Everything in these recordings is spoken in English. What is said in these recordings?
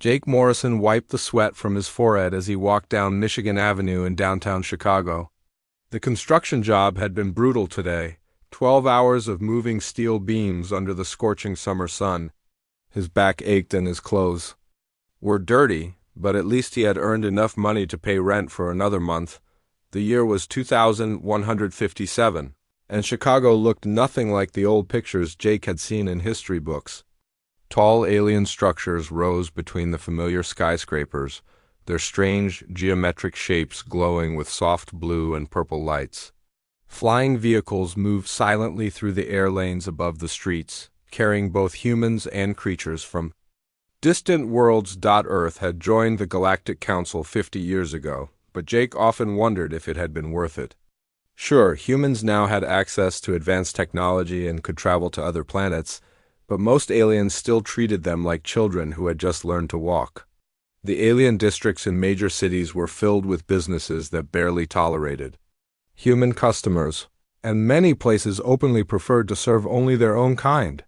Jake Morrison wiped the sweat from his forehead as he walked down Michigan Avenue in downtown Chicago. The construction job had been brutal today, 12 hours of moving steel beams under the scorching summer sun. His back ached and his clothes were dirty, but at least he had earned enough money to pay rent for another month. The year was 2157, and Chicago looked nothing like the old pictures Jake had seen in history books. Tall alien structures rose between the familiar skyscrapers, their strange geometric shapes glowing with soft blue and purple lights. Flying vehicles moved silently through the air lanes above the streets, carrying both humans and creatures from distant worlds. Earth had joined the Galactic Council 50 years ago, but Jake often wondered if it had been worth it. Sure, humans now had access to advanced technology and could travel to other planets, but most aliens still treated them like children who had just learned to walk. The alien districts in major cities were filled with businesses that barely tolerated human customers, and many places openly preferred to serve only their own kind.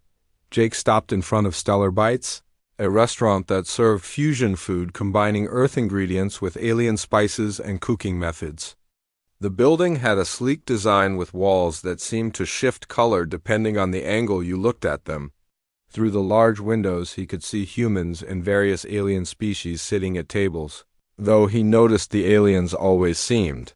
Jake stopped in front of Stellar Bites, a restaurant that served fusion food combining Earth ingredients with alien spices and cooking methods. The building had a sleek design with walls that seemed to shift color depending on the angle you looked at them. Through the large windows he could see humans and various alien species sitting at tables, though he noticed the aliens always seemed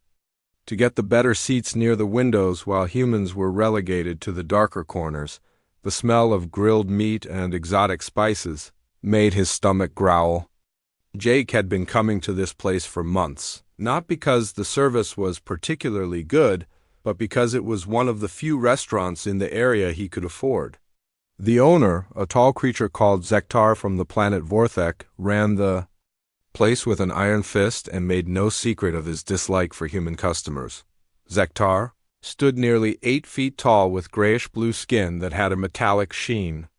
to get the better seats near the windows while humans were relegated to the darker corners. The smell of grilled meat and exotic spices made his stomach growl. Jake had been coming to this place for months, not because the service was particularly good, but because it was one of the few restaurants in the area he could afford. The owner, a tall creature called Zektar from the planet Vorthek, ran the place with an iron fist and made no secret of his dislike for human customers. Zektar stood nearly 8 feet tall with grayish-blue skin that had a metallic sheen.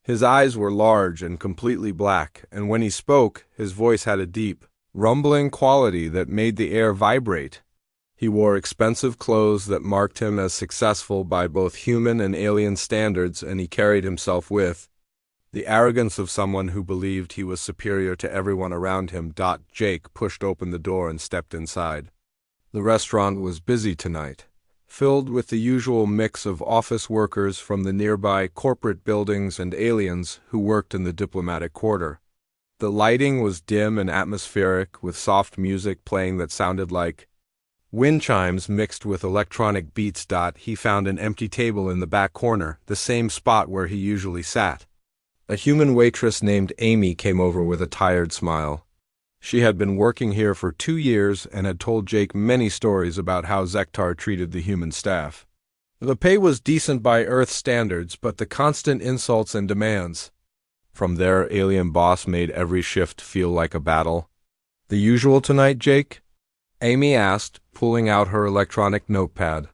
His eyes were large and completely black, and when he spoke, his voice had a deep, rumbling quality that made the air vibrate. He wore expensive clothes that marked him as successful by both human and alien standards, and he carried himself with the arrogance of someone who believed he was superior to everyone around him. Jake pushed open the door and stepped inside. The restaurant was busy tonight, filled with the usual mix of office workers from the nearby corporate buildings and aliens who worked in the diplomatic quarter. The lighting was dim and atmospheric, with soft music playing that sounded like wind chimes mixed with electronic beats. He found an empty table in the back corner, the same spot where he usually sat. A human waitress named Amy came over with a tired smile. She had been working here for 2 years and had told Jake many stories about how Zektar treated the human staff. The pay was decent by Earth standards, but the constant insults and demands from their alien boss made every shift feel like a battle. "The usual tonight, Jake?" Amy asked, pulling out her electronic notepad.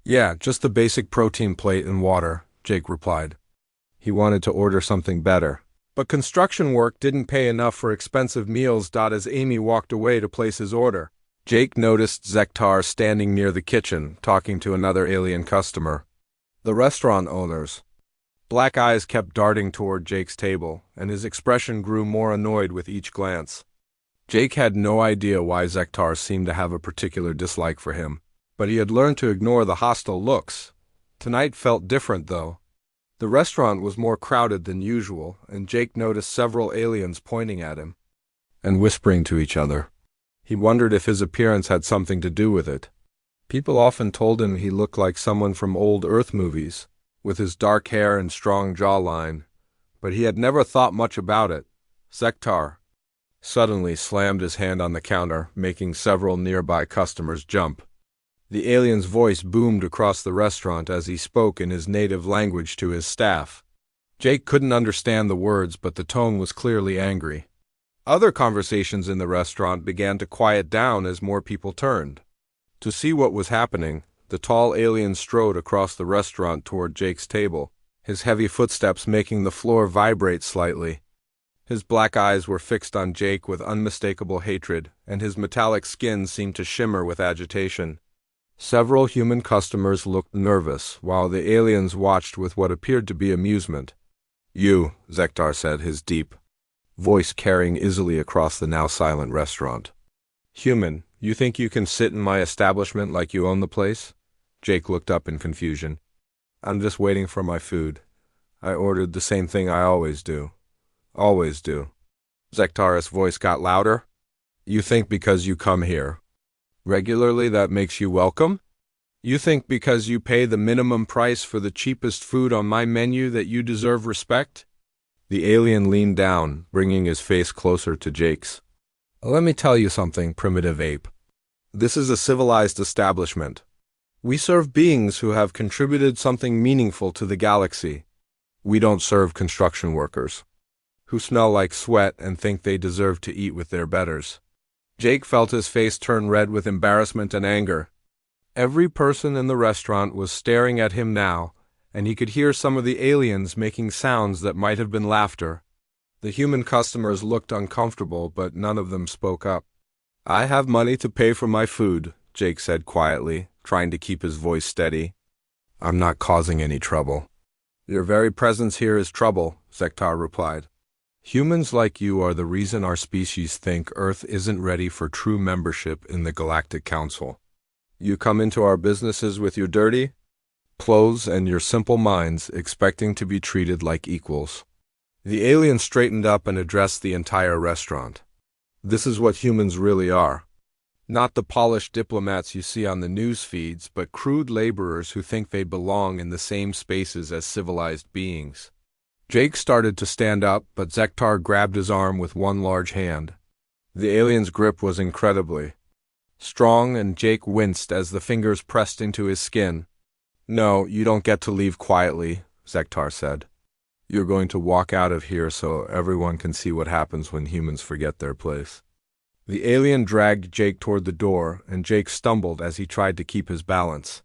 "Yeah, just the basic protein plate and water," Jake replied. He wanted to order something better, but construction work didn't pay enough for expensive meals. As Amy walked away to place his order, Jake noticed Zektar standing near the kitchen, talking to another alien customer. The restaurant owner's black eyes kept darting toward Jake's table, and his expression grew more annoyed with each glance. Jake had no idea why Zektar seemed to have a particular dislike for him, but he had learned to ignore the hostile looks. Tonight felt different, though. The restaurant was more crowded than usual, and Jake noticed several aliens pointing at him and whispering to each other. He wondered if his appearance had something to do with it. People often told him he looked like someone from old Earth movies, with his dark hair and strong jawline, but he had never thought much about it. Zektar suddenly slammed his hand on the counter, making several nearby customers jump. The alien's voice boomed across the restaurant as he spoke in his native language to his staff. Jake couldn't understand the words, but the tone was clearly angry. Other conversations in the restaurant began to quiet down as more people turned to see what was happening. The tall alien strode across the restaurant toward Jake's table, his heavy footsteps making the floor vibrate slightly. His black eyes were fixed on Jake with unmistakable hatred, and his metallic skin seemed to shimmer with agitation. Several human customers looked nervous, while the aliens watched with what appeared to be amusement. "You," Zektar said, his deep voice carrying easily across the now silent restaurant. Human, you think you can sit in my establishment like you own the place? Jake looked up in confusion. I'm just waiting for my food. I ordered the same thing I always do. Always do. Zektar's voice got louder. You think because you come here regularly that makes you welcome? You think because you pay the minimum price for the cheapest food on my menu that you deserve respect? The alien leaned down, bringing his face closer to Jake's. Let me tell you something, primitive ape. This is a civilized establishment. We serve beings who have contributed something meaningful to the galaxy. We don't serve construction workers who smell like sweat and think they deserve to eat with their betters. Jake felt his face turn red with embarrassment and anger. Every person in the restaurant was staring at him now, and he could hear some of the aliens making sounds that might have been laughter. The human customers looked uncomfortable, but none of them spoke up. I have money to pay for my food, Jake said quietly, trying to keep his voice steady. I'm not causing any trouble. Your very presence here is trouble, Zektar replied. Humans like you are the reason our species think Earth isn't ready for true membership in the Galactic Council. You come into our businesses with your dirty clothes and your simple minds, expecting to be treated like equals. The alien straightened up and addressed the entire restaurant. This is what humans really are. Not the polished diplomats you see on the news feeds, but crude laborers who think they belong in the same spaces as civilized beings. Jake started to stand up, but Zektar grabbed his arm with one large hand. The alien's grip was incredibly strong, and Jake winced as the fingers pressed into his skin. No, you don't get to leave quietly, Zektar said. You're going to walk out of here so everyone can see what happens when humans forget their place. The alien dragged Jake toward the door, and Jake stumbled as he tried to keep his balance.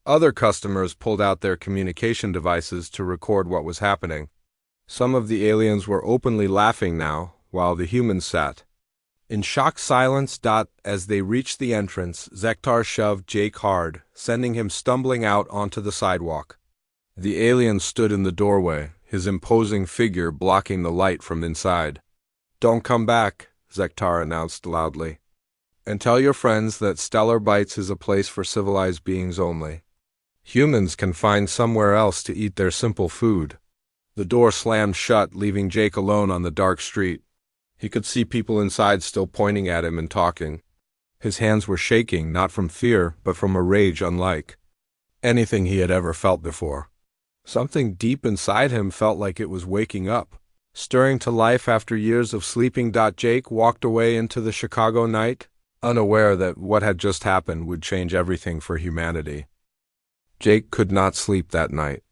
Other customers pulled out their communication devices to record what was happening. Some of the aliens were openly laughing now, while the humans sat in shocked silence. As they reached the entrance, Zektar shoved Jake hard, sending him stumbling out onto the sidewalk. The alien stood in the doorway, his imposing figure blocking the light from inside. Don't come back, Zektar announced loudly. And tell your friends that Stellar Bites is a place for civilized beings only. Humans can find somewhere else to eat their simple food. The door slammed shut, leaving Jake alone on the dark street. He could see people inside still pointing at him and talking. His hands were shaking, not from fear, but from a rage unlike anything he had ever felt before. Something deep inside him felt like it was waking up, stirring to life after years of sleeping. Jake walked away into the Chicago night, unaware that what had just happened would change everything for humanity. Jake could not sleep that night.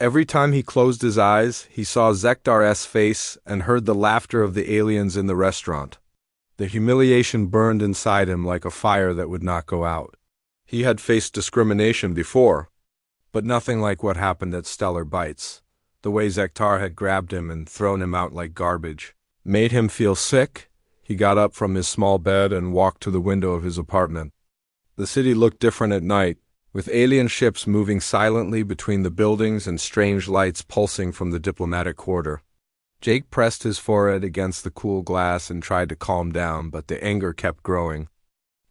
Every time he closed his eyes, he saw Zektar's face and heard the laughter of the aliens in the restaurant. The humiliation burned inside him like a fire that would not go out. He had faced discrimination before, but nothing like what happened at Stellar Bites. The way Zektar had grabbed him and thrown him out like garbage made him feel sick. He got up from his small bed and walked to the window of his apartment. The city looked different at night, with alien ships moving silently between the buildings and strange lights pulsing from the diplomatic quarter. Jake pressed his forehead against the cool glass and tried to calm down, but the anger kept growing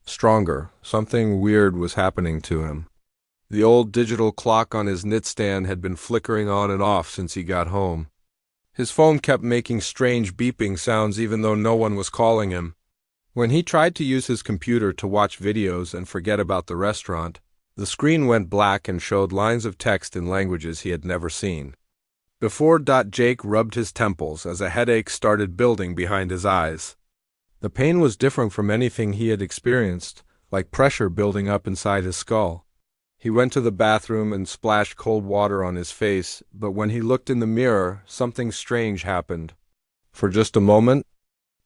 stronger. Something weird was happening to him. The old digital clock on his nightstand had been flickering on and off since he got home. His phone kept making strange beeping sounds even though no one was calling him. When he tried to use his computer to watch videos and forget about the restaurant, the screen went black and showed lines of text in languages he had never seen before. Jake rubbed his temples as a headache started building behind his eyes. The pain was different from anything he had experienced, like pressure building up inside his skull. He went to the bathroom and splashed cold water on his face, but when he looked in the mirror, something strange happened. For just a moment,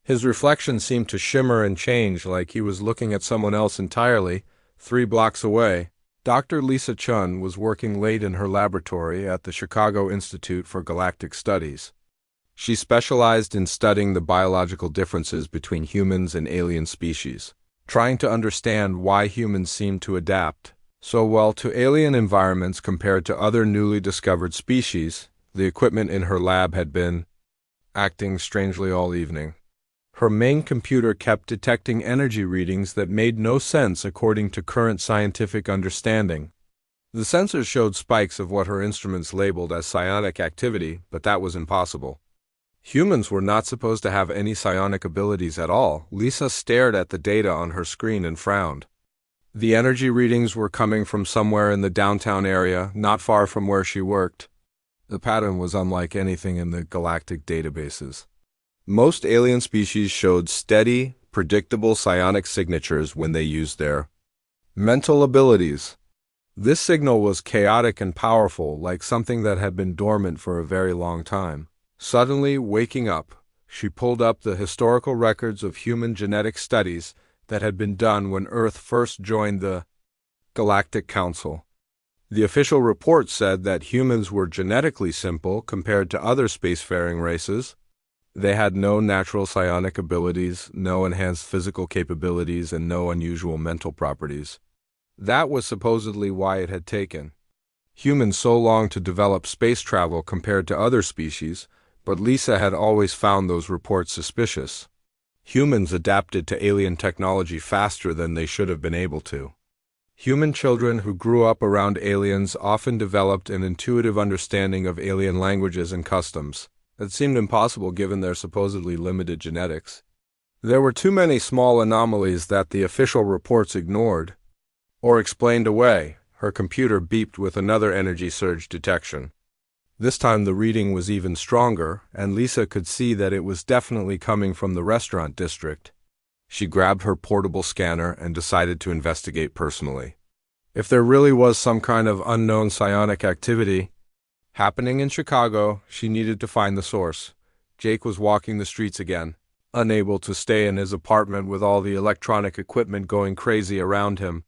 his reflection seemed to shimmer and change like he was looking at someone else entirely, 3 blocks away. Dr. Lisa Chun was working late in her laboratory at the Chicago Institute for Galactic Studies. She specialized in studying the biological differences between humans and alien species, trying to understand why humans seem to adapt so well to alien environments compared to other newly discovered species. The equipment in her lab had been acting strangely all evening. Her main computer kept detecting energy readings that made no sense according to current scientific understanding. The sensors showed spikes of what her instruments labeled as psionic activity, but that was impossible. Humans were not supposed to have any psionic abilities at all. Lisa stared at the data on her screen and frowned. The energy readings were coming from somewhere in the downtown area, not far from where she worked. The pattern was unlike anything in the galactic databases. Most alien species showed steady, predictable psionic signatures when they used their mental abilities. This signal was chaotic and powerful, like something that had been dormant for a very long time. Suddenly, waking up, she pulled up the historical records of human genetic studies that had been done when Earth first joined the Galactic Council. The official report said that humans were genetically simple compared to other spacefaring races. They had no natural psionic abilities, no enhanced physical capabilities, and no unusual mental properties. That was supposedly why it had taken humans so long to develop space travel compared to other species, but Lisa had always found those reports suspicious. Humans adapted to alien technology faster than they should have been able to. Human children who grew up around aliens often developed an intuitive understanding of alien languages and customs. It seemed impossible given their supposedly limited genetics. There were too many small anomalies that the official reports ignored or explained away. Her computer beeped with another energy surge detection. This time the reading was even stronger, and Lisa could see that it was definitely coming from the restaurant district. She grabbed her portable scanner and decided to investigate personally. If there really was some kind of unknown psionic activity happening in Chicago, she needed to find the source. Jake was walking the streets again, unable to stay in his apartment with all the electronic equipment going crazy around him.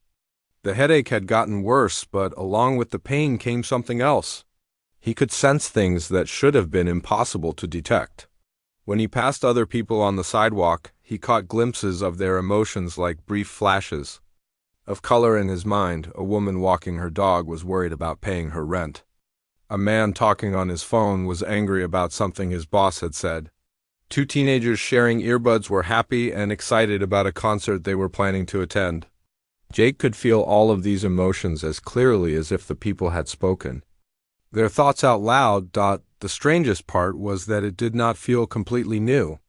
The headache had gotten worse, but along with the pain came something else. He could sense things that should have been impossible to detect. When he passed other people on the sidewalk, he caught glimpses of their emotions like brief flashes of color in his mind. A woman walking her dog was worried about paying her rent. A man talking on his phone was angry about something his boss had said. Two teenagers sharing earbuds were happy and excited about a concert they were planning to attend. Jake could feel all of these emotions as clearly as if the people had spoken their thoughts out loud. The strangest part was that it did not feel completely new.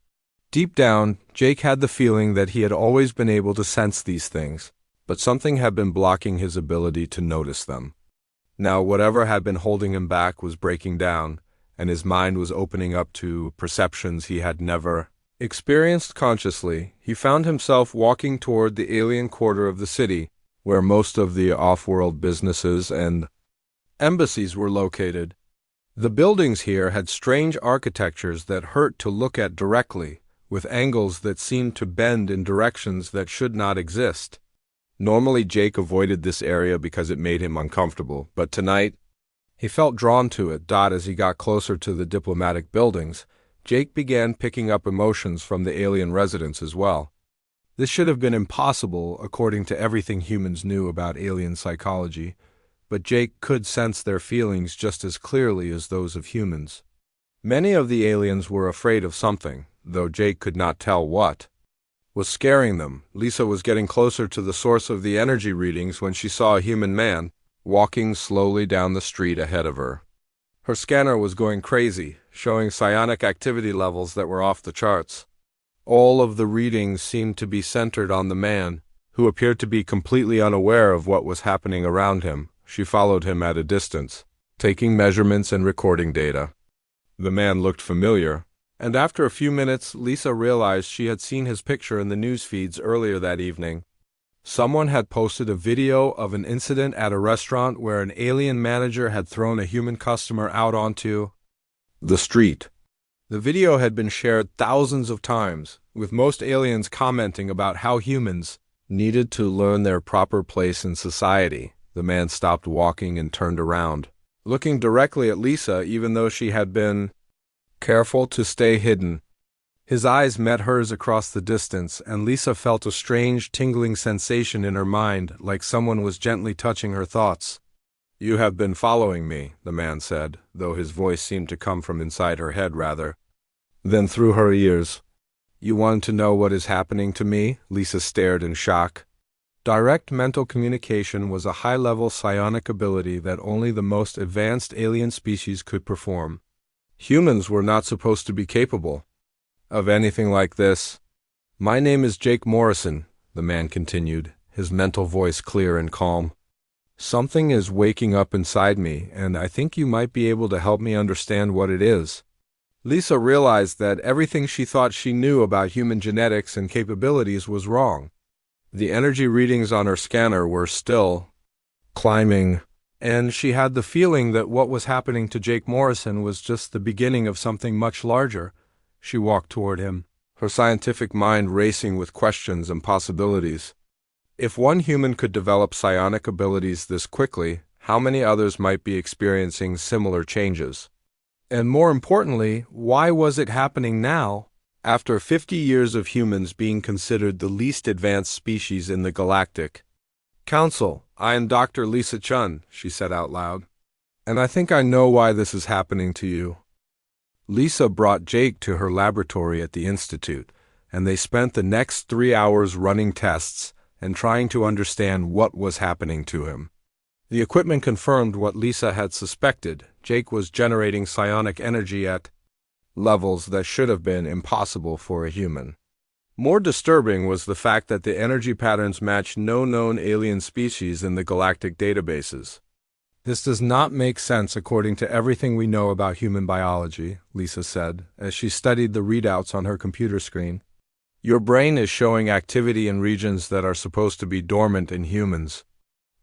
Deep down, Jake had the feeling that he had always been able to sense these things, but something had been blocking his ability to notice them. Now, whatever had been holding him back was breaking down, and his mind was opening up to perceptions he had never experienced consciously. He found himself walking toward the alien quarter of the city, where most of the off-world businesses and embassies were located. The buildings here had strange architectures that hurt to look at directly, with angles that seemed to bend in directions that should not exist. Normally Jake avoided this area because it made him uncomfortable, but tonight he felt drawn to it. As he got closer to the diplomatic buildings, Jake began picking up emotions from the alien residents as well. This should have been impossible according to everything humans knew about alien psychology, but Jake could sense their feelings just as clearly as those of humans. Many of the aliens were afraid of something, though Jake could not tell what was scaring them. Lisa was getting closer to the source of the energy readings when she saw a human man walking slowly down the street ahead of her. Her scanner was going crazy, showing psionic activity levels that were off the charts. All of the readings seemed to be centered on the man, who appeared to be completely unaware of what was happening around him. She followed him at a distance, taking measurements and recording data. The man looked familiar, and after a few minutes, Lisa realized she had seen his picture in the news feeds earlier that evening. Someone had posted a video of an incident at a restaurant where an alien manager had thrown a human customer out onto the street. The video had been shared thousands of times, with most aliens commenting about how humans needed to learn their proper place in society. The man stopped walking and turned around, looking directly at Lisa even though she had been careful to stay hidden. His eyes met hers across the distance, and Lisa felt a strange, tingling sensation in her mind, like someone was gently touching her thoughts. "You have been following me," the man said, though his voice seemed to come from inside her head rather then through her ears. You want to know what is happening to me? Lisa stared in shock. Direct mental communication was a high-level psionic ability that only the most advanced alien species could perform. Humans were not supposed to be capable of anything like this. My name is Jake Morrison, the man continued, his mental voice clear and calm. Something is waking up inside me, and I think you might be able to help me understand what it is. Lisa realized that everything she thought she knew about human genetics and capabilities was wrong. The energy readings on her scanner were still climbing, and she had the feeling that what was happening to Jake Morrison was just the beginning of something much larger. She walked toward him, her scientific mind racing with questions and possibilities. If one human could develop psionic abilities this quickly, how many others might be experiencing similar changes? And more importantly, why was it happening now? After 50 years of humans being considered the least advanced species in the galactic council, I am Dr. Lisa Chun, she said out loud. And I think I know why this is happening to you. Lisa brought Jake to her laboratory at the Institute, and they spent the next 3 hours running tests and trying to understand what was happening to him. The equipment confirmed what Lisa had suspected. Jake was generating psionic energy at levels that should have been impossible for a human. More disturbing was the fact that the energy patterns matched no known alien species in the galactic databases. This does not make sense according to everything we know about human biology, Lisa said, as she studied the readouts on her computer screen. Your brain is showing activity in regions that are supposed to be dormant in humans.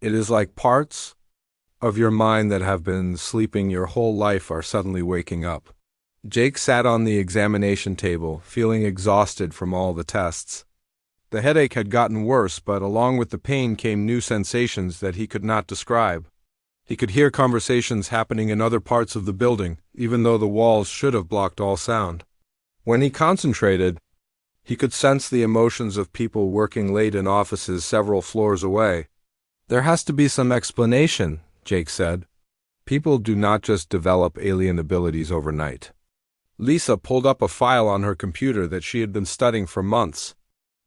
It is like parts of your mind that have been sleeping your whole life are suddenly waking up. Jake sat on the examination table, feeling exhausted from all the tests. The headache had gotten worse, but along with the pain came new sensations that he could not describe. He could hear conversations happening in other parts of the building, even though the walls should have blocked all sound. When he concentrated, he could sense the emotions of people working late in offices several floors away. There has to be some explanation, Jake said. People do not just develop alien abilities overnight. Lisa pulled up a file on her computer that she had been studying for months.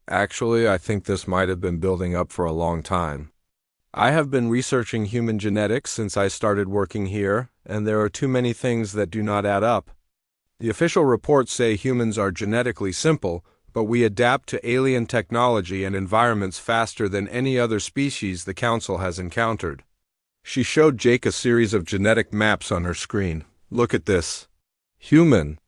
Actually, I think this might have been building up for a long time. I have been researching human genetics since I started working here, and there are too many things that do not add up. The official reports say humans are genetically simple, but we adapt to alien technology and environments faster than any other species the Council has encountered. She showed Jake a series of genetic maps on her screen. Look at this. Human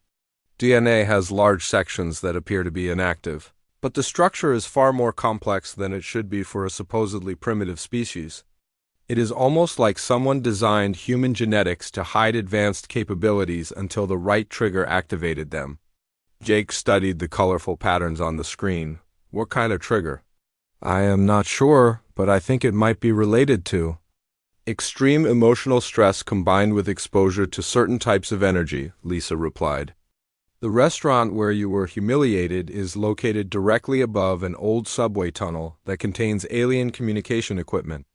DNA has large sections that appear to be inactive, but the structure is far more complex than it should be for a supposedly primitive species. It is almost like someone designed human genetics to hide advanced capabilities until the right trigger activated them. Jake studied the colorful patterns on the screen. What kind of trigger? I am not sure, but I think it might be related to extreme emotional stress combined with exposure to certain types of energy, Lisa replied. The restaurant where you were humiliated is located directly above an old subway tunnel that contains alien communication equipment.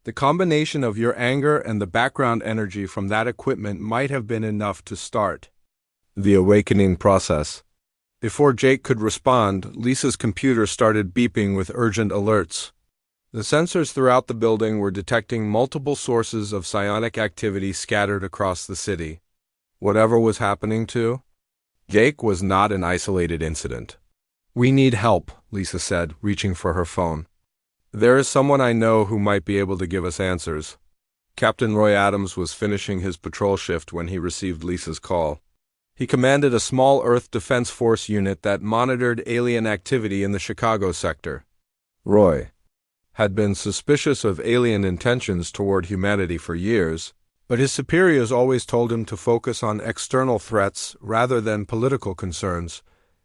The combination of your anger and the background energy from that equipment might have been enough to start the awakening process. Before Jake could respond, Lisa's computer started beeping with urgent alerts. The sensors throughout the building were detecting multiple sources of psionic activity scattered across the city. Whatever was happening to Jake was not an isolated incident. We need help, Lisa said, reaching for her phone. There is someone I know who might be able to give us answers. Captain Roy Adams was finishing his patrol shift when he received Lisa's call. He commanded a small Earth Defense Force unit that monitored alien activity in the Chicago sector. Roy had been suspicious of alien intentions toward humanity for years, but his superiors always told him to focus on external threats rather than political concerns.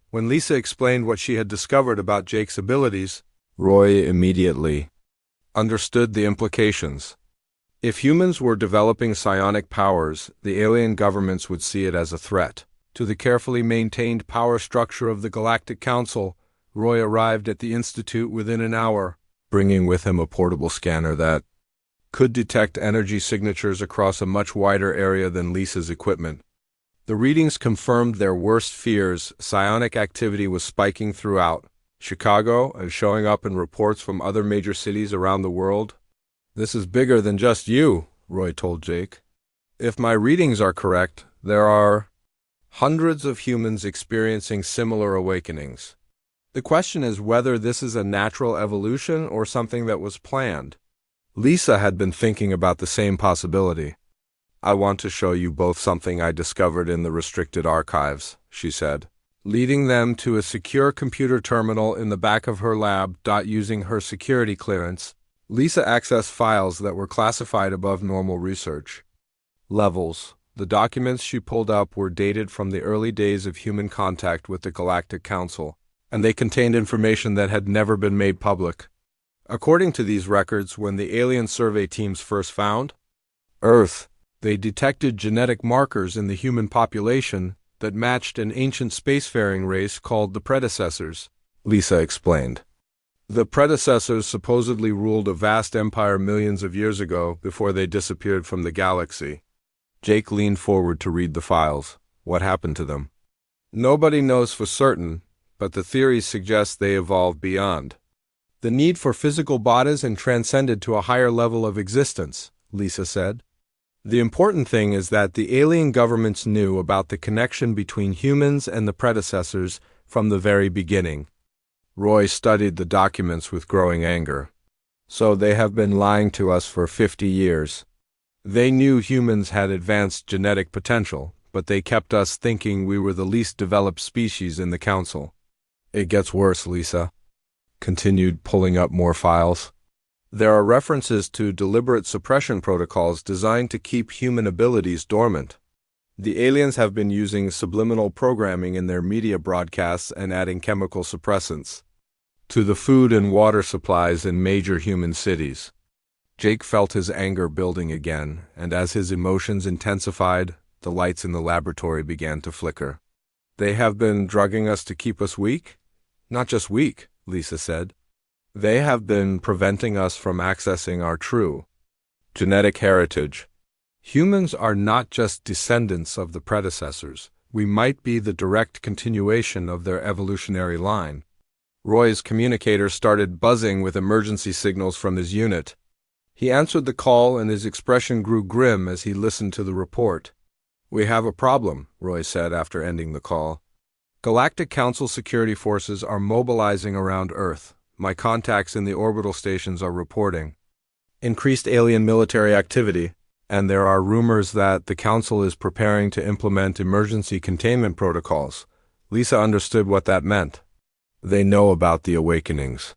When Lisa explained what she had discovered about Jake's abilities, Roy immediately understood the implications. If humans were developing psionic powers, the alien governments would see it as a threat to the carefully maintained power structure of the Galactic Council. Roy arrived at the Institute within an hour, bringing with him a portable scanner that could detect energy signatures across a much wider area than Lisa's equipment. The readings confirmed their worst fears. Psionic activity was spiking throughout Chicago and showing up in reports from other major cities around the world. "This is bigger than just you," Roy told Jake. "If my readings are correct, there are hundreds of humans experiencing similar awakenings. The question is whether this is a natural evolution or something that was planned." Lisa had been thinking about the same possibility. "I want to show you both something I discovered in the restricted archives," she said, leading them to a secure computer terminal in the back of her lab. Using her security clearance, Lisa accessed files that were classified above normal research levels. The documents she pulled up were dated from the early days of human contact with the Galactic Council, and they contained information that had never been made public. According to these records, when the alien survey teams first found Earth, they detected genetic markers in the human population that matched an ancient spacefaring race called the predecessors, Lisa explained. The predecessors supposedly ruled a vast empire millions of years ago before they disappeared from the galaxy. Jake leaned forward to read the files. What happened to them? "Nobody knows for certain, but the theories suggest they evolved beyond the need for physical bodies and transcended to a higher level of existence," Lisa said. "The important thing is that the alien governments knew about the connection between humans and the predecessors from the very beginning." Roy studied the documents with growing anger. "So they have been lying to us for 50 years. They knew humans had advanced genetic potential, but they kept us thinking we were the least developed species in the council." "It gets worse," Lisa continued, pulling up more files. "There are references to deliberate suppression protocols designed to keep human abilities dormant. The aliens have been using subliminal programming in their media broadcasts and adding chemical suppressants to the food and water supplies in major human cities." Jake felt his anger building again, and as his emotions intensified, the lights in the laboratory began to flicker. "They have been drugging us to keep us weak?" "Not just weak," Lisa said. "They have been preventing us from accessing our true genetic heritage. Humans are not just descendants of the predecessors. We might be the direct continuation of their evolutionary line." Roy's communicator started buzzing with emergency signals from his unit. He answered the call, and his expression grew grim as he listened to the report. "We have a problem," Roy said after ending the call. "Galactic Council security forces are mobilizing around Earth. My contacts in the orbital stations are reporting increased alien military activity, and there are rumors that the Council is preparing to implement emergency containment protocols." Lisa understood what that meant. They know about the awakenings.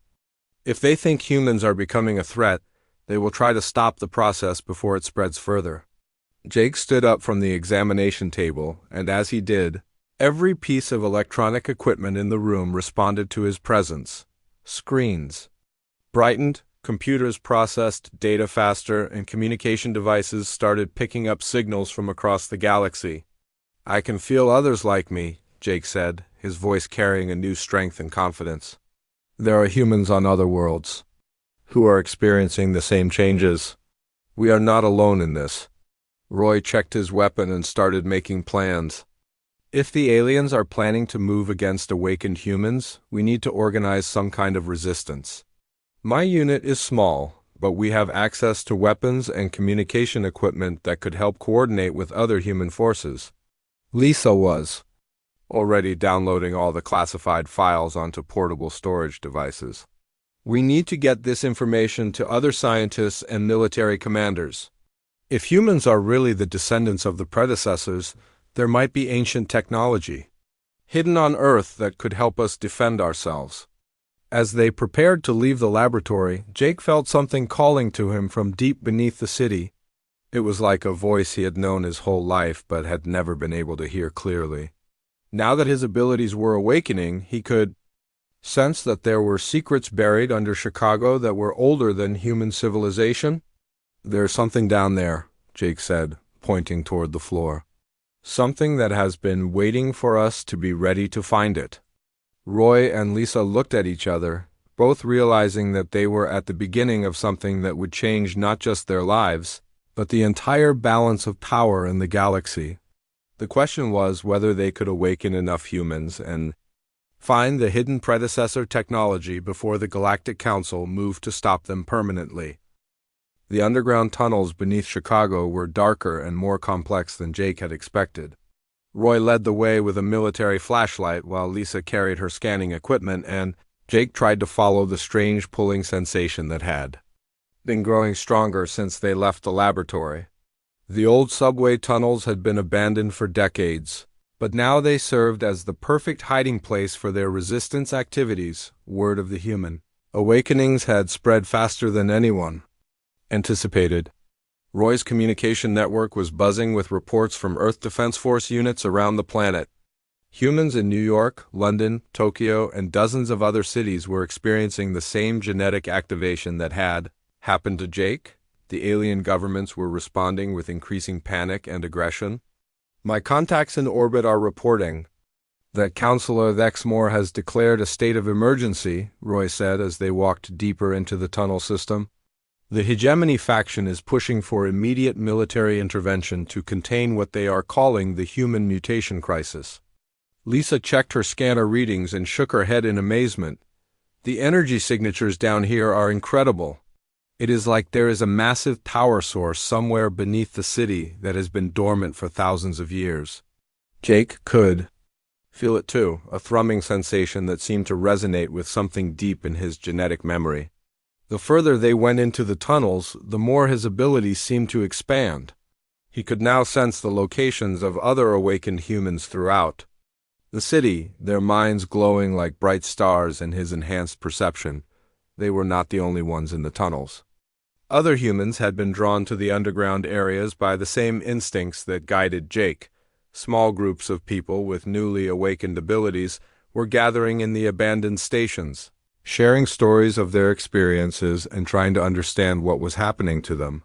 If they think humans are becoming a threat, they will try to stop the process before it spreads further. Jake stood up from the examination table, and as he did, every piece of electronic equipment in the room responded to his presence. Screens brightened, computers processed data faster, and communication devices started picking up signals from across the galaxy. "I can feel others like me," Jake said, his voice carrying a new strength and confidence. "There are humans on other worlds who are experiencing the same changes. We are not alone in this." Roy checked his weapon and started making plans. "If the aliens are planning to move against awakened humans, we need to organize some kind of resistance. My unit is small, but we have access to weapons and communication equipment that could help coordinate with other human forces." Lisa was already downloading all the classified files onto portable storage devices. "We need to get this information to other scientists and military commanders. If humans are really the descendants of the predecessors, there might be ancient technology hidden on Earth that could help us defend ourselves." As they prepared to leave the laboratory, Jake felt something calling to him from deep beneath the city. It was like a voice he had known his whole life but had never been able to hear clearly. Now that his abilities were awakening, he could sense that there were secrets buried under Chicago that were older than human civilization. "There's something down there," Jake said, pointing toward the floor. "Something that has been waiting for us to be ready to find it." Roy and Lisa looked at each other, both realizing that they were at the beginning of something that would change not just their lives, but the entire balance of power in the galaxy. The question was whether they could awaken enough humans and find the hidden predecessor technology before the Galactic Council moved to stop them permanently. The underground tunnels beneath Chicago were darker and more complex than Jake had expected. Roy led the way with a military flashlight while Lisa carried her scanning equipment, and Jake tried to follow the strange pulling sensation that had been growing stronger since they left the laboratory. The old subway tunnels had been abandoned for decades, but now they served as the perfect hiding place for their resistance activities. Word of the human awakenings had spread faster than anyone anticipated. Roy's communication network was buzzing with reports from Earth Defense Force units around the planet. Humans in New York, London, Tokyo, and dozens of other cities were experiencing the same genetic activation that had happened to Jake. The alien governments were responding with increasing panic and aggression. My contacts in orbit are reporting that Councillor Exmore has declared a state of emergency, Roy said as they walked deeper into the tunnel system. The hegemony faction is pushing for immediate military intervention to contain what they are calling the human mutation crisis. Lisa checked her scanner readings and shook her head in amazement. The energy signatures down here are incredible. It is like there is a massive power source somewhere beneath the city that has been dormant for thousands of years. Jake could feel it too, a thrumming sensation that seemed to resonate with something deep in his genetic memory. The further they went into the tunnels, the more his abilities seemed to expand. He could now sense the locations of other awakened humans throughout the city, their minds glowing like bright stars in his enhanced perception. They were not the only ones in the tunnels. Other humans had been drawn to the underground areas by the same instincts that guided Jake. Small groups of people with newly awakened abilities were gathering in the abandoned stations, sharing stories of their experiences and trying to understand what was happening to them.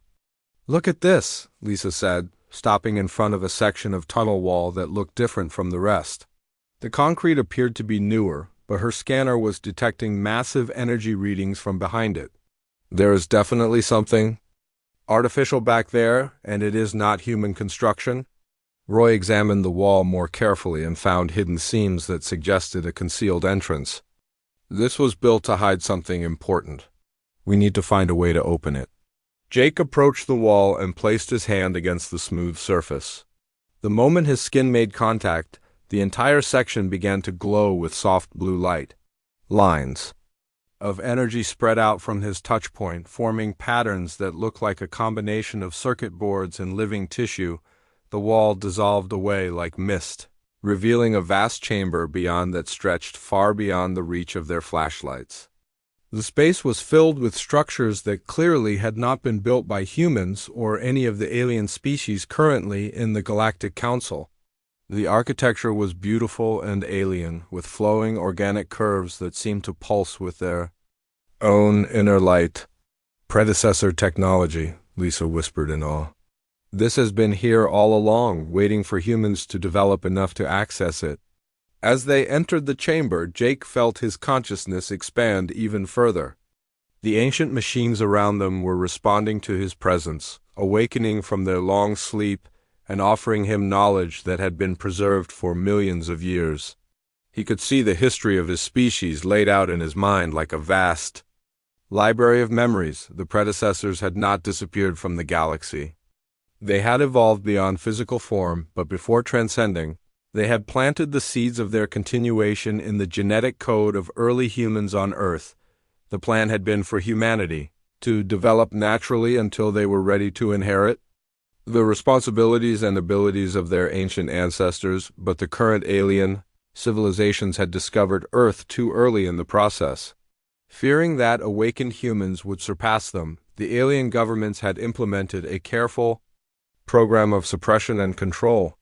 "Look at this," Lisa said, stopping in front of a section of tunnel wall that looked different from the rest. The concrete appeared to be newer, but her scanner was detecting massive energy readings from behind it. "There is definitely something artificial back there, and it is not human construction." Roy examined the wall more carefully and found hidden seams that suggested a concealed entrance. "This was built to hide something important. We need to find a way to open it." Jake approached the wall and placed his hand against the smooth surface. The moment his skin made contact, the entire section began to glow with soft blue light. Lines of energy spread out from his touch point, forming patterns that looked like a combination of circuit boards and living tissue. The wall dissolved away like mist, revealing a vast chamber beyond that stretched far beyond the reach of their flashlights. The space was filled with structures that clearly had not been built by humans or any of the alien species currently in the Galactic Council. The architecture was beautiful and alien, with flowing organic curves that seemed to pulse with their own inner light. "Predecessor technology," Lisa whispered in awe. "This has been here all along, waiting for humans to develop enough to access it." As they entered the chamber, Jake felt his consciousness expand even further. The ancient machines around them were responding to his presence, awakening from their long sleep and offering him knowledge that had been preserved for millions of years. He could see the history of his species laid out in his mind like a vast library of memories. The predecessors had not disappeared from the galaxy. They had evolved beyond physical form, but before transcending, they had planted the seeds of their continuation in the genetic code of early humans on Earth. The plan had been for humanity to develop naturally until they were ready to inherit the responsibilities and abilities of their ancient ancestors, but the current alien civilizations had discovered Earth too early in the process. Fearing that awakened humans would surpass them, the alien governments had implemented a careful program of suppression and control.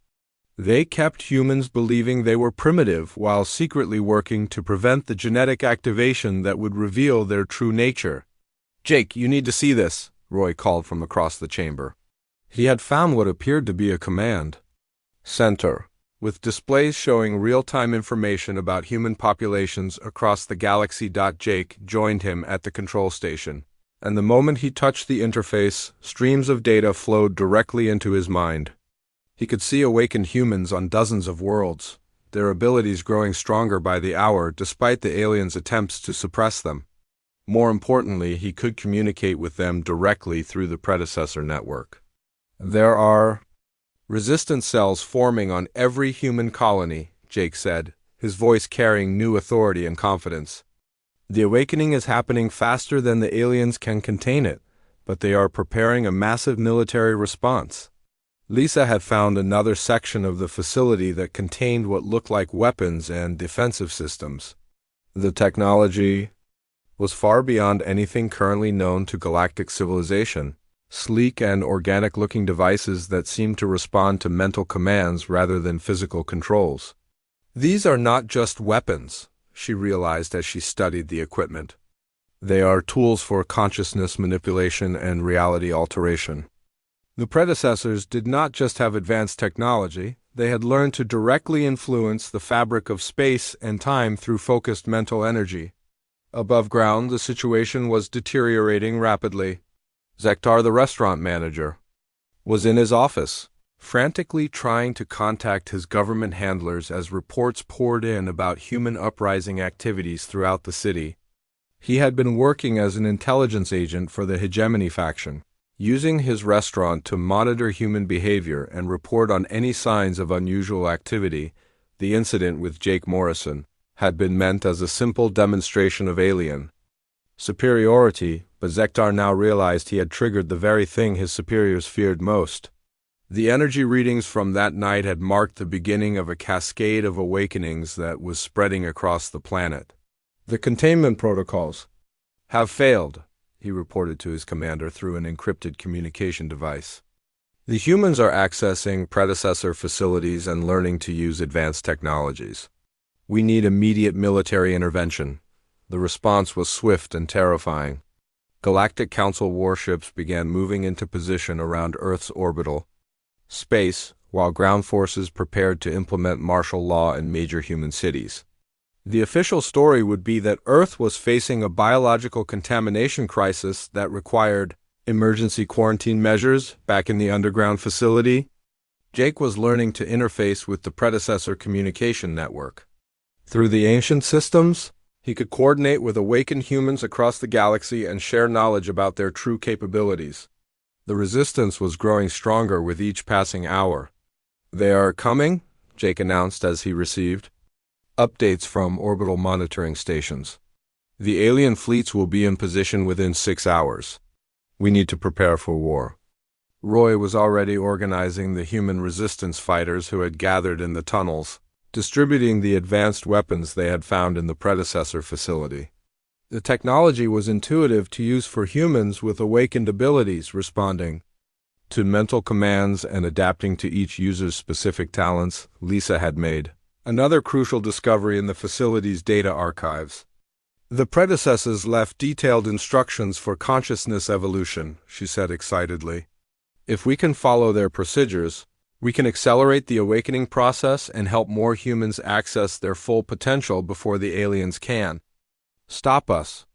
They kept humans believing they were primitive while secretly working to prevent the genetic activation that would reveal their true nature. "Jake, you need to see this," Roy called from across the chamber. He had found what appeared to be a command center, with displays showing real-time information about human populations across the galaxy. Jake joined him at the control station, and the moment he touched the interface, streams of data flowed directly into his mind. He could see awakened humans on dozens of worlds, their abilities growing stronger by the hour despite the aliens' attempts to suppress them. More importantly, he could communicate with them directly through the predecessor network. There are resistance cells forming on every human colony, Jake said, his voice carrying new authority and confidence. The awakening is happening faster than the aliens can contain it, but they are preparing a massive military response. Lisa had found another section of the facility that contained what looked like weapons and defensive systems. The technology was far beyond anything currently known to galactic civilization. Sleek and organic-looking devices that seemed to respond to mental commands rather than physical controls. These are not just weapons, she realized as she studied the equipment. They are tools for consciousness manipulation and reality alteration. The predecessors did not just have advanced technology, they had learned to directly influence the fabric of space and time through focused mental energy. Above ground, the situation was deteriorating rapidly. Zektar, the restaurant manager, was in his office, frantically trying to contact his government handlers as reports poured in about human uprising activities throughout the city. He had been working as an intelligence agent for the hegemony faction, using his restaurant to monitor human behavior and report on any signs of unusual activity. The incident with Jake Morrison had been meant as a simple demonstration of alien superiority, but Zektar now realized he had triggered the very thing his superiors feared most. The energy readings from that night had marked the beginning of a cascade of awakenings that was spreading across the planet. The containment protocols have failed, he reported to his commander through an encrypted communication device. The humans are accessing predecessor facilities and learning to use advanced technologies. We need immediate military intervention. The response was swift and terrifying. Galactic Council warships began moving into position around Earth's orbital space, while ground forces prepared to implement martial law in major human cities. The official story would be that Earth was facing a biological contamination crisis that required emergency quarantine measures back in the underground facility. Jake was learning to interface with the predecessor communication network. Through the ancient systems, he could coordinate with awakened humans across the galaxy and share knowledge about their true capabilities. The resistance was growing stronger with each passing hour. "They are coming," Jake announced as he received updates from orbital monitoring stations. "The alien fleets will be in position within 6 hours. We need to prepare for war." Roy was already organizing the human resistance fighters who had gathered in the tunnels, distributing the advanced weapons they had found in the predecessor facility. The technology was intuitive to use for humans with awakened abilities, responding to mental commands and adapting to each user's specific talents. Lisa had made another crucial discovery in the facility's data archives. The predecessors left detailed instructions for consciousness evolution, she said excitedly. If we can follow their procedures, we can accelerate the awakening process and help more humans access their full potential before the aliens can. Stop us.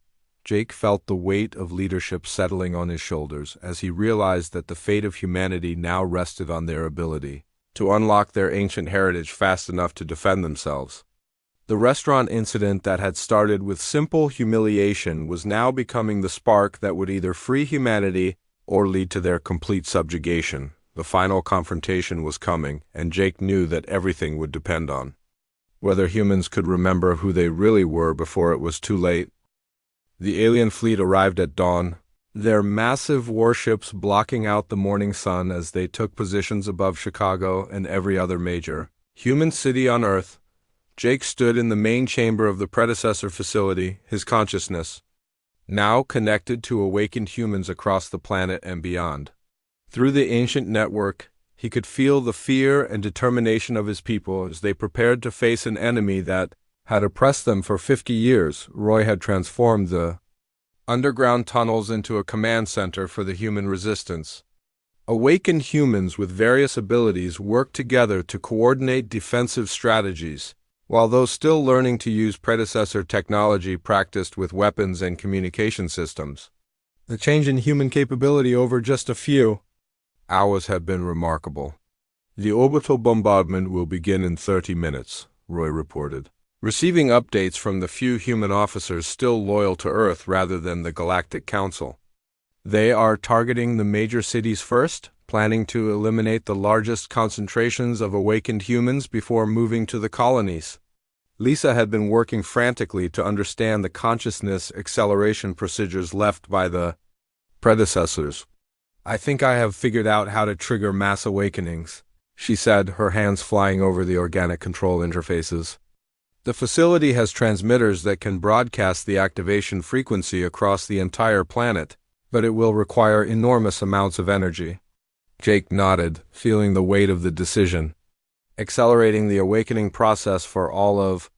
Jake felt the weight of leadership settling on his shoulders as he realized that the fate of humanity now rested on their ability to unlock their ancient heritage fast enough to defend themselves. The restaurant incident that had started with simple humiliation was now becoming the spark that would either free humanity or lead to their complete subjugation. The final confrontation was coming, and Jake knew that everything would depend on whether humans could remember who they really were before it was too late. The alien fleet arrived at dawn, their massive warships blocking out the morning sun as they took positions above Chicago and every other major human city on Earth. Jake stood in the main chamber of the predecessor facility, his consciousness now connected to awakened humans across the planet and beyond. Through the ancient network, he could feel the fear and determination of his people as they prepared to face an enemy that had oppressed them for 50 years. Roy had transformed the underground tunnels into a command center for the human resistance. Awakened humans with various abilities worked together to coordinate defensive strategies, while those still learning to use predecessor technology practiced with weapons and communication systems. The change in human capability over just a few hours had been remarkable. The orbital bombardment will begin in 30 minutes, Roy reported, receiving updates from the few human officers still loyal to Earth rather than the Galactic Council. They are targeting the major cities first, planning to eliminate the largest concentrations of awakened humans before moving to the colonies. Lisa had been working frantically to understand the consciousness acceleration procedures left by the predecessors. "I think I have figured out how to trigger mass awakenings," she said, her hands flying over the organic control interfaces. "The facility has transmitters that can broadcast the activation frequency across the entire planet, but it will require enormous amounts of energy." Jake nodded, feeling the weight of the decision. Accelerating the awakening process for all of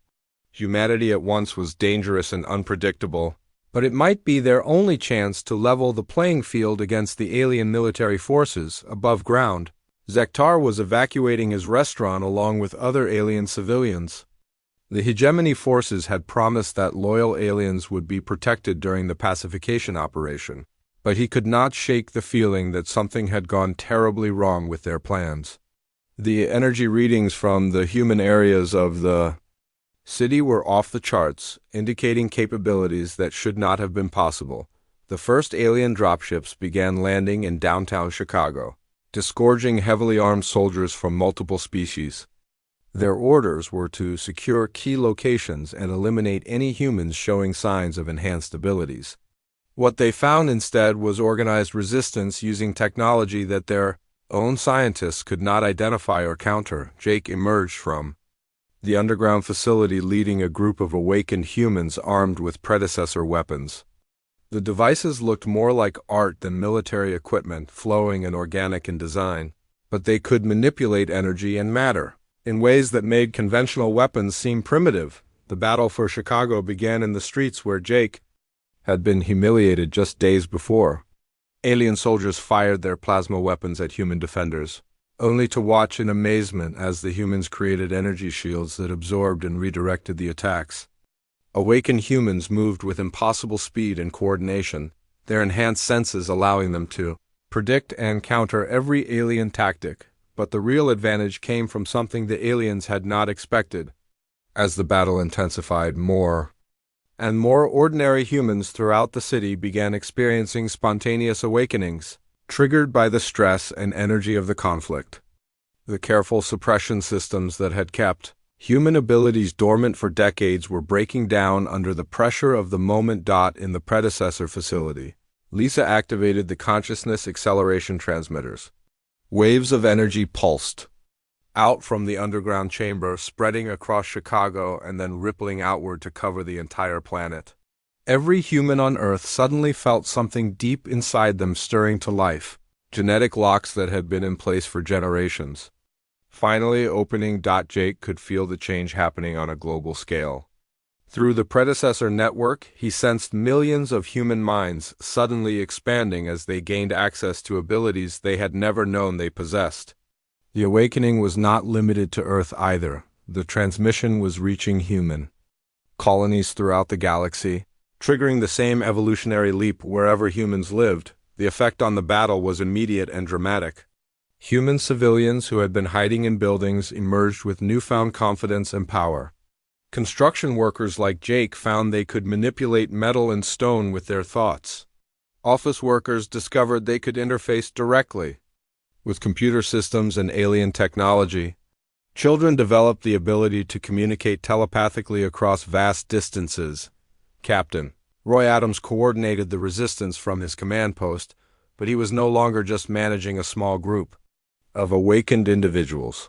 humanity at once was dangerous and unpredictable, but it might be their only chance to level the playing field against the alien military forces above ground. Zektar was evacuating his restaurant along with other alien civilians. The hegemony forces had promised that loyal aliens would be protected during the pacification operation, but he could not shake the feeling that something had gone terribly wrong with their plans. The energy readings from the human areas of the city were off the charts, indicating capabilities that should not have been possible. The first alien dropships began landing in downtown Chicago, disgorging heavily armed soldiers from multiple species. Their orders were to secure key locations and eliminate any humans showing signs of enhanced abilities. What they found instead was organized resistance using technology that their own scientists could not identify or counter. Jake emerged from the underground facility leading a group of awakened humans armed with predecessor weapons. The devices looked more like art than military equipment, flowing and organic in design, but they could manipulate energy and matter in ways that made conventional weapons seem primitive. The battle for Chicago began in the streets where Jake had been humiliated just days before. Alien soldiers fired their plasma weapons at human defenders, only to watch in amazement as the humans created energy shields that absorbed and redirected the attacks. Awakened humans moved with impossible speed and coordination, their enhanced senses allowing them to predict and counter every alien tactic, but the real advantage came from something the aliens had not expected. As the battle intensified, more and more ordinary humans throughout the city began experiencing spontaneous awakenings, triggered by the stress and energy of the conflict. The careful suppression systems that had kept human abilities dormant for decades were breaking down under the pressure of the moment. In the predecessor facility, Lisa activated the consciousness acceleration transmitters. Waves of energy pulsed out from the underground chamber, spreading across Chicago and then rippling outward to cover the entire planet. Every human on Earth suddenly felt something deep inside them stirring to life, genetic locks that had been in place for generations. Finally opening. Jake could feel the change happening on a global scale. Through the predecessor network, he sensed millions of human minds suddenly expanding as they gained access to abilities they had never known they possessed. The awakening was not limited to Earth either. The transmission was reaching human colonies throughout the galaxy, triggering the same evolutionary leap wherever humans lived. The effect on the battle was immediate and dramatic. Human civilians who had been hiding in buildings emerged with newfound confidence and power. Construction workers like Jake found they could manipulate metal and stone with their thoughts. Office workers discovered they could interface directly with computer systems and alien technology. Children developed the ability to communicate telepathically across vast distances. Captain Roy Adams coordinated the resistance from his command post, but he was no longer just managing a small group of awakened individuals.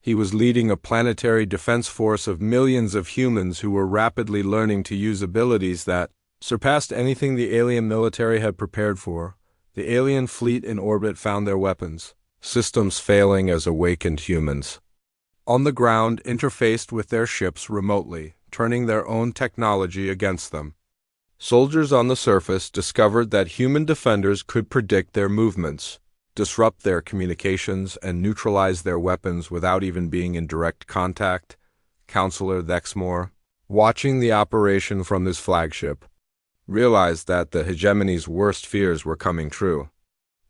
He was leading a planetary defense force of millions of humans who were rapidly learning to use abilities that surpassed anything the alien military had prepared for. The alien fleet in orbit found their weapons systems failing as awakened humans on the ground interfaced with their ships remotely, turning their own technology against them. Soldiers on the surface discovered that human defenders could predict their movements, disrupt their communications, and neutralize their weapons without even being in direct contact. Counselor Thexmore, watching the operation from his flagship, realized that the hegemony's worst fears were coming true.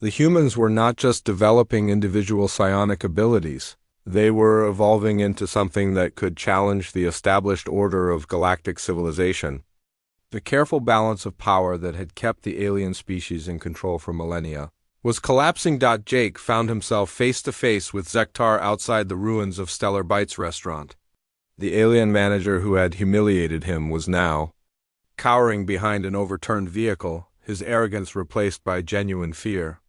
The humans were not just developing individual psionic abilities. They were evolving into something that could challenge the established order of galactic civilization. The careful balance of power that had kept the alien species in control for millennia was collapsing. Jake found himself face to face with Zektar outside the ruins of Stellar Bites restaurant. The alien manager who had humiliated him was now cowering behind an overturned vehicle, his arrogance replaced by genuine fear.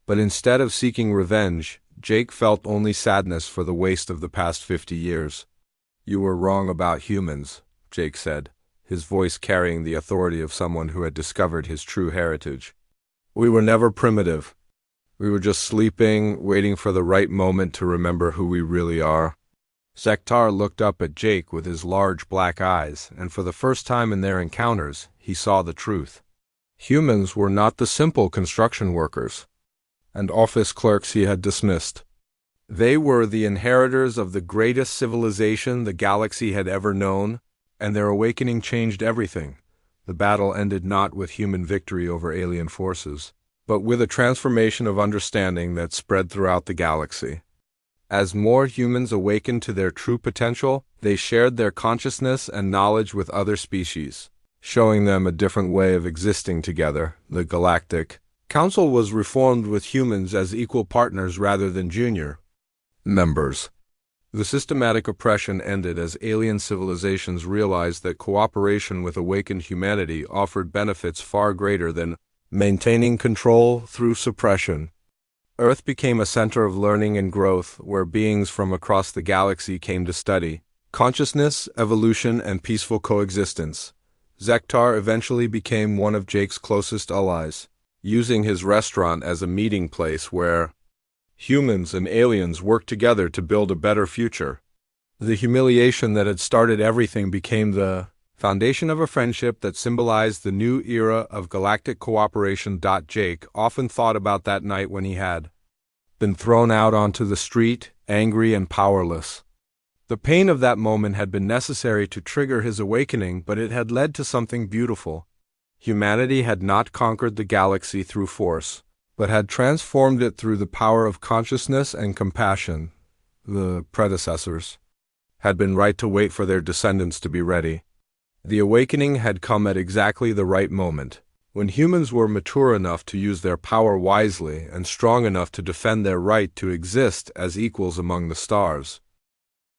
But instead of seeking revenge, Jake felt only sadness for the waste of the past 50 years. "You were wrong about humans," Jake said, his voice carrying the authority of someone who had discovered his true heritage. "We were never primitive. We were just sleeping, waiting for the right moment to remember who we really are." Zektar looked up at Jake with his large black eyes, and for the first time in their encounters, he saw the truth. Humans were not the simple construction workers and office clerks he had dismissed. They were the inheritors of the greatest civilization the galaxy had ever known, and their awakening changed everything. The battle ended not with human victory over alien forces, but with a transformation of understanding that spread throughout the galaxy. As more humans awakened to their true potential, they shared their consciousness and knowledge with other species, showing them a different way of existing together. The Galactic Council was reformed with humans as equal partners rather than junior members. The systematic oppression ended as alien civilizations realized that cooperation with awakened humanity offered benefits far greater than maintaining control through suppression. Earth became a center of learning and growth where beings from across the galaxy came to study consciousness, evolution, and peaceful coexistence. Zektar eventually became one of Jake's closest allies, using his restaurant as a meeting place where humans and aliens worked together to build a better future. The humiliation that had started everything became the foundation of a friendship that symbolized the new era of galactic cooperation. Jake often thought about that night when he had been thrown out onto the street, angry and powerless. The pain of that moment had been necessary to trigger his awakening, but it had led to something beautiful. Humanity had not conquered the galaxy through force, but had transformed it through the power of consciousness and compassion. The predecessors had been right to wait for their descendants to be ready. The awakening had come at exactly the right moment, when humans were mature enough to use their power wisely and strong enough to defend their right to exist as equals among the stars.